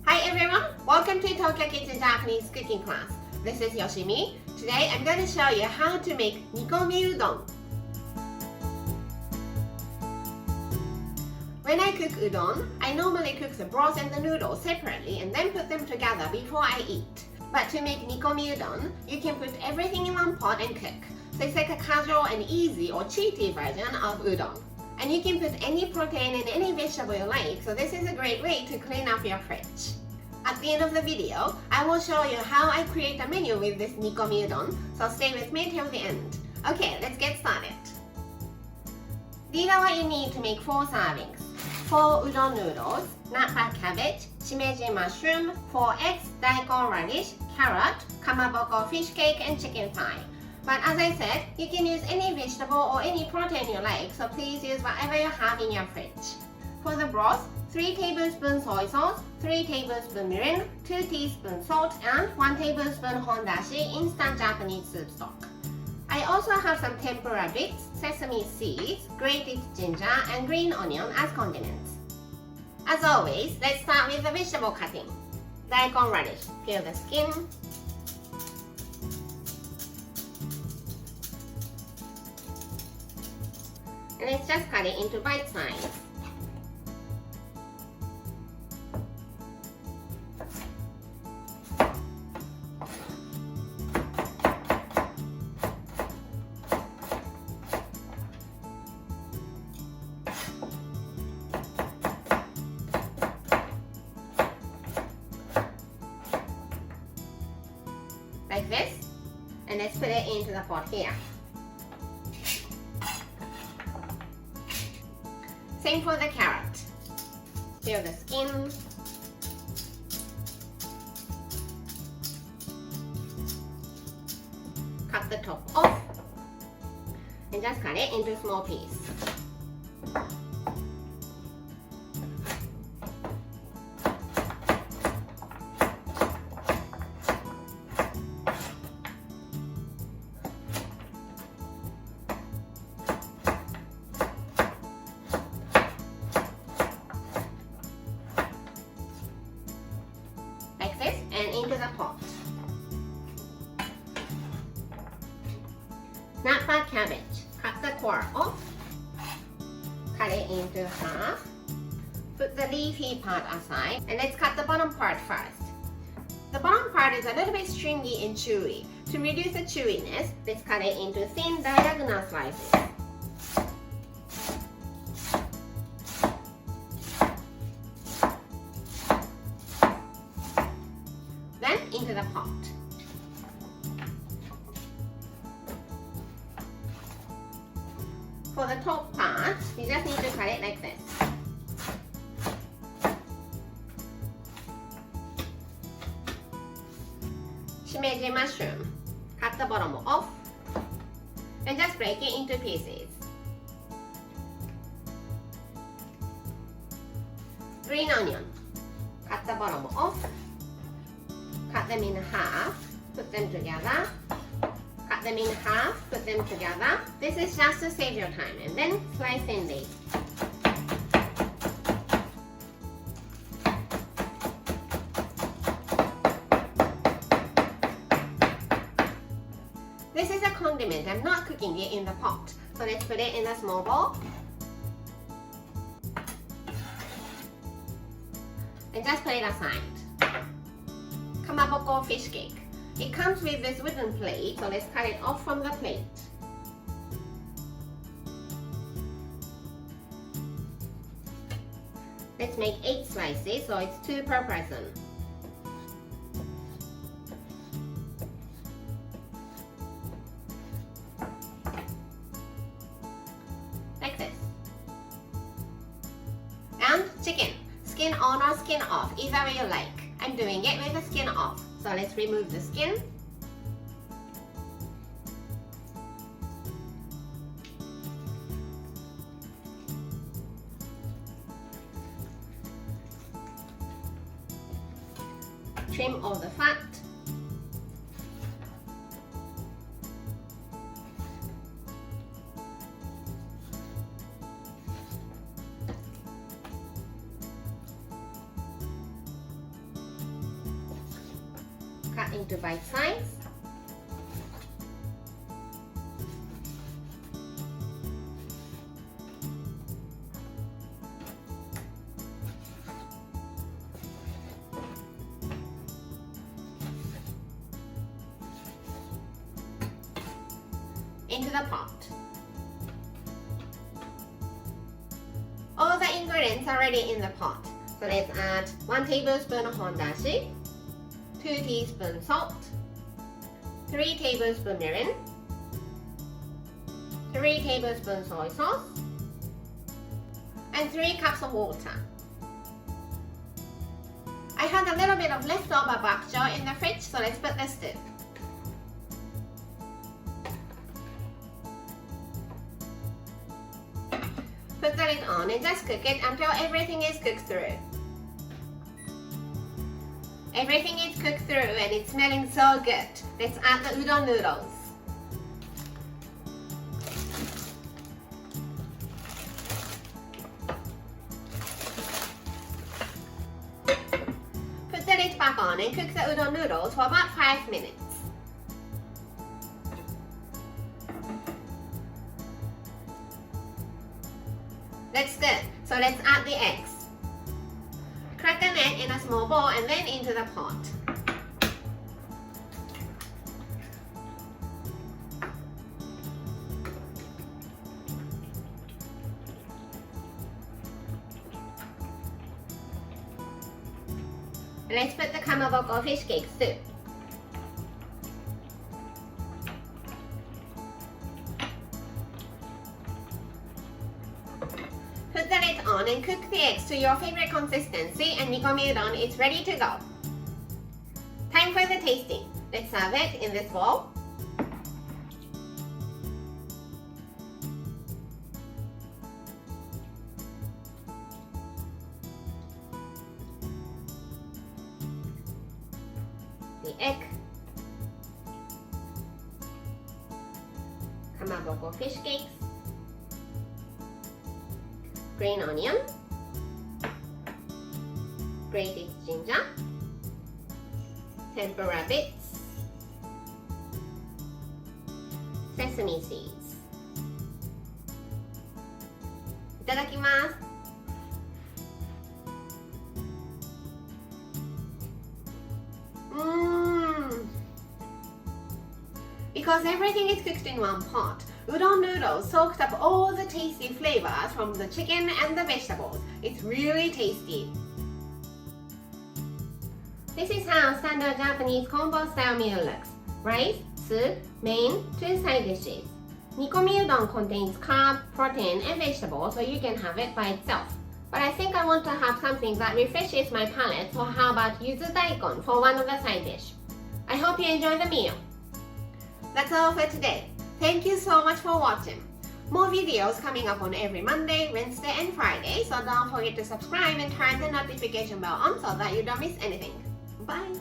Hi everyone! Welcome to Tokyo Kitchen Japanese cooking class. This is Yoshimi. Today I'm going to show you how to make nikomi udon. When I cook udon, I normally cook the broth and the noodles separately and then put them together before I eat. But to make nikomi udon, you can put everything in one pot and cook. So it's like a casual and easy or cheaty version of udon. And you can put any protein and any vegetable you like, so this is a great way to clean up your fridge. At the end of the video, I will show you how I create a menu with this nikomi udon, so stay with me till the end. Okay, let's get started. These are what you need to make 4 servings. 4 udon noodles, nut-back cabbage, shimeji mushroom, 4 eggs, daikon radish, carrot, kamaboko fish cake, and chicken thigh. But as I said, you can use any vegetable or any protein you like, so please use whatever you have in your fridge. For the broth, 3 tablespoons soy sauce, 3 tablespoons mirin, 2 teaspoons salt, and 1 tablespoon hondashi instant Japanese soup stock. I also have some tempura bits, sesame seeds, grated ginger, and green onion as condiments. As always, let's start with the vegetable cutting. Daikon radish, peel the skin. And let's just cut it into bite size. Like this. And let's put it into the pot here. Same for the carrot. Peel the skin. Cut the top off. And just cut it into small pieces. And into the pot. Nut-back cabbage. Cut the core off. Cut it into half. Put the leafy part aside. And let's cut the bottom part first. The bottom part is a little bit stringy and chewy. To reduce the chewiness, let's cut it into thin diagonal slices. Into the pot. For the top part, you just need to cut it like this. Shimeji mushroom. Cut the bottom off and just break it into pieces. Green onion. Cut the bottom off. Cut them in half, put them together. Cut them in half, put them together. This is just to save your time. And then slice thinly. This is a condiment. I'm not cooking it in the pot. So let's put it in a small bowl. And just put it aside. Kamaboko fish cake. It comes with this wooden plate, so let's cut it off from the plate. Let's make 8 slices, so it's 2 per person. Like this. And chicken. Skin on or skin off, either way you like. I'm doing it with the skin off. So let's remove the skin. Trim all the fat. cut into bite size. Into the pot. All the ingredients are ready in the pot. So let's add 1 tablespoon of hondashi, 2 teaspoons salt, 3 tablespoons mirin, 3 tablespoons soy sauce, and 3 cups of water. I had a little bit of leftover bok choy in the fridge, so let's put this too. Put the lid on and just cook it until everything is cooked through. Everything is cooked through and it's smelling so good. Let's add the udon noodles. Put the lid back on and cook the udon noodles for about 5 minutes. That's good. So let's add the eggs. Crack an egg in a small bowl and then into the pot. Let's put the kamaboko fish cakes too. Put the lid on and cook the eggs to your favorite consistency and nikomi udon is ready to go. Time for the tasting. Let's serve it in this bowl. The egg, kamaboko fish cakes, green onion, grated ginger, tempura bits, sesame seeds. いただきます。Because everything is cooked in one pot, udon noodles soaked up all the tasty flavors from the chicken and the vegetables. It's really tasty. This is how standard Japanese combo style meal looks. Rice, soup, main, 2 side dishes. Nikomi udon contains carb, protein, and vegetables, so you can have it by itself. But I think I want to have something that refreshes my palate, so how about yuzu daikon for one of the side dish? I hope you enjoy the meal. That's all for today. Thank you so much for watching. More videos coming up on every Monday, Wednesday, and Friday, so don't forget to subscribe and turn the notification bell on so that you don't miss anything. Bye!